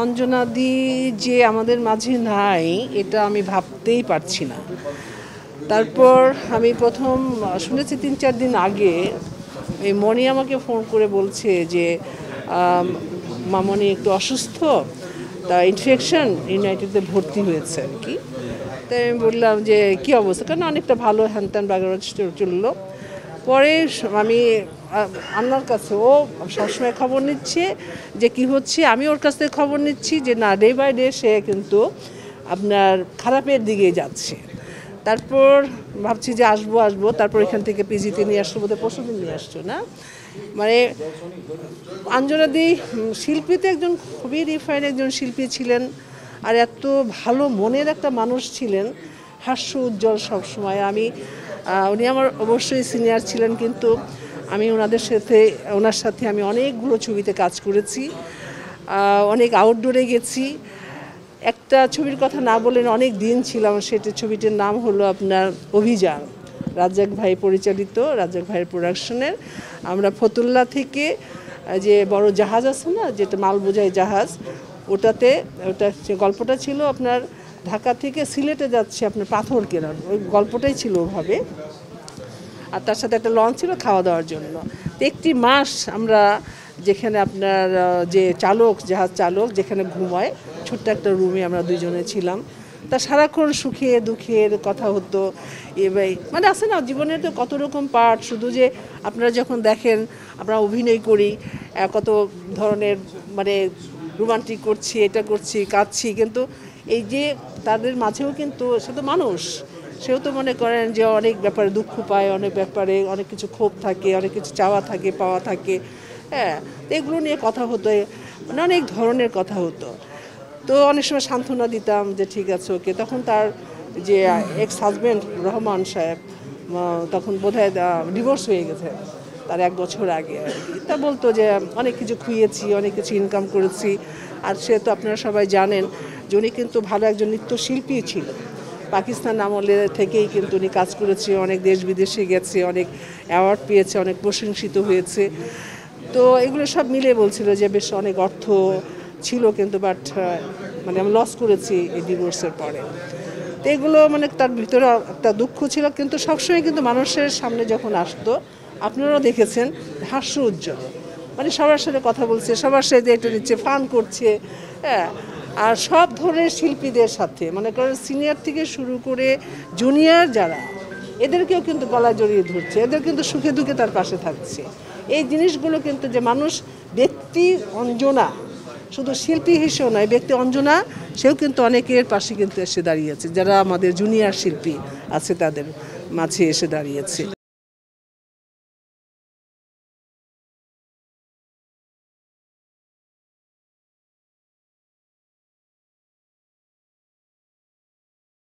অঞ্জনাদি যে আমাদের মাঝে নাই এটা আমি ভাবতেই পারছি না। তারপর আমি প্রথম শুনেছি ৩-৪ দিন আগে এই মনি আমাকে ফোন করে বলছে যে মামনি একটু অসুস্থ, তা ইনফেকশন, ইউনাইটেডে ভর্তি হয়েছে আর কি। তাই আমি বললাম যে কী অবস্থা, কারণ অনেকটা ভালো হ্যানত্যান বাগেরা চললো। পরে আমি আল্লাহর কাছে, ও সবসময় খবর নিচ্ছে যে কি হচ্ছে, আমি ওর কাছ থেকে খবর নিচ্ছি যে না, ডে বাই ডে সে কিন্তু আপনার খারাপের দিকে যাচ্ছে। তারপর ভাবছি যে আসবো, তারপর এখান থেকে পিজিতে নিয়ে আসলো, বোধহয় পরশুদিন নিয়ে আসছো না। মানে অঞ্জনাদি শিল্পীতে একজন খুবই রিফাইন একজন শিল্পী ছিলেন, আর এত ভালো মনের একটা মানুষ ছিলেন, হাস্য উজ্জ্বল সবসময়। উনি আমার অবশ্যই সিনিয়র ছিলেন, কিন্তু আমি ওনার সাথে আমি অনেকগুলো ছবিতে কাজ করেছি, অনেক আউটডোরে গেছি। একটা ছবির কথা না বলেন অনেক দিন ছিলাম, ছবিটির নাম হলো আপনার অভিযান, রাজ্জাক ভাই পরিচালিত, রাজ্জাক ভাইয়ের প্রোডাকশনের। আমরা ফতুল্লা থেকে যে বড় জাহাজ আছে না, যেটা মাল বোঝাই জাহাজ, ওটা গল্পটা ছিল আপনার ঢাকা থেকে সিলেটে যাচ্ছে আপনার পাথর কেনার, ওই গল্পটাই ছিল ওভাবে। আর তার সাথে একটা লঞ্চ ছিল খাওয়া দাওয়ার জন্য। একটি মাস আমরা যেখানে আপনার যে জাহাজ চালক যেখানে ঘুমায়, ছোট্ট একটা রুমে আমরা দুইজনে ছিলাম। তা সারাক্ষণ সুখে দুঃখের কথা হতো। মানে আছে না, জীবনের তো কত রকম পার্ট, শুধু যে আপনারা যখন দেখেন আমরা অভিনয় করি, কত ধরনের মানে রোমান্টিক করছি, এটা করছি, কাঁদছি, কিন্তু এই যে তাদের মাঝেও কিন্তু সে তো মানুষ, সেও তো মনে করেন যে অনেক ব্যাপারে দুঃখ পায়, অনেক ব্যাপারে অনেক কিছু ক্ষোভ থাকে, অনেক কিছু চাওয়া থাকে, পাওয়া থাকে। হ্যাঁ, এগুলো নিয়ে কথা হতো, মানে অনেক ধরনের কথা হতো। তো অনেক সময় সান্ত্বনা দিতাম যে ঠিক আছে, ওকে। তখন তার যে এক্স হাজব্যান্ড রহমান সাহেব, তখন বোধহয় ডিভোর্স হয়ে গেছে তার 1 বছর আগে আর কি। তা বলতো যে অনেক কিছু খুইয়েছি, অনেক কিছু ইনকাম করেছি। আর সে তো আপনারা সবাই জানেন যে উনি কিন্তু ভালো একজন নৃত্যশিল্পী ছিল, পাকিস্তান আমলে থেকেই কিন্তু উনি কাজ করেছে, অনেক দেশ বিদেশে গেছে, অনেক অ্যাওয়ার্ড পেয়েছে, অনেক প্রশংসিত হয়েছে। তো এগুলো সব মিলে বলছিল যে বেশ অনেক অর্থ ছিল, কিন্তু মানে আমি লস করেছি এই ডিভোর্সের পরে। তো এগুলো মানে তার ভিতরে একটা দুঃখ ছিল, কিন্তু সবসময় কিন্তু মানুষের সামনে যখন আসতো, আপনারাও দেখেছেন, হাস্য উজ্জ্বল, মানে সবার সাথে কথা বলছে, সবার সাথে এটা নিচ্ছে, ফান করছে। হ্যাঁ, আর সব ধরনের শিল্পীদের সাথে, মনে করেন সিনিয়র থেকে শুরু করে জুনিয়র যারা, এদেরকেও কিন্তু গলা জড়িয়ে ধরছে, এদের কিন্তু সুখে দুঃখে তার পাশে থাকছে। এই জিনিসগুলো কিন্তু যে মানুষ, ব্যক্তি অঞ্জনা শুধু শিল্পী হিসেবে নয়, ব্যক্তি অঞ্জনা সেও কিন্তু অনেকের পাশে কিন্তু এসে দাঁড়িয়েছে, যারা আমাদের জুনিয়র শিল্পী আছে তাদের মাঝে এসে দাঁড়িয়েছে।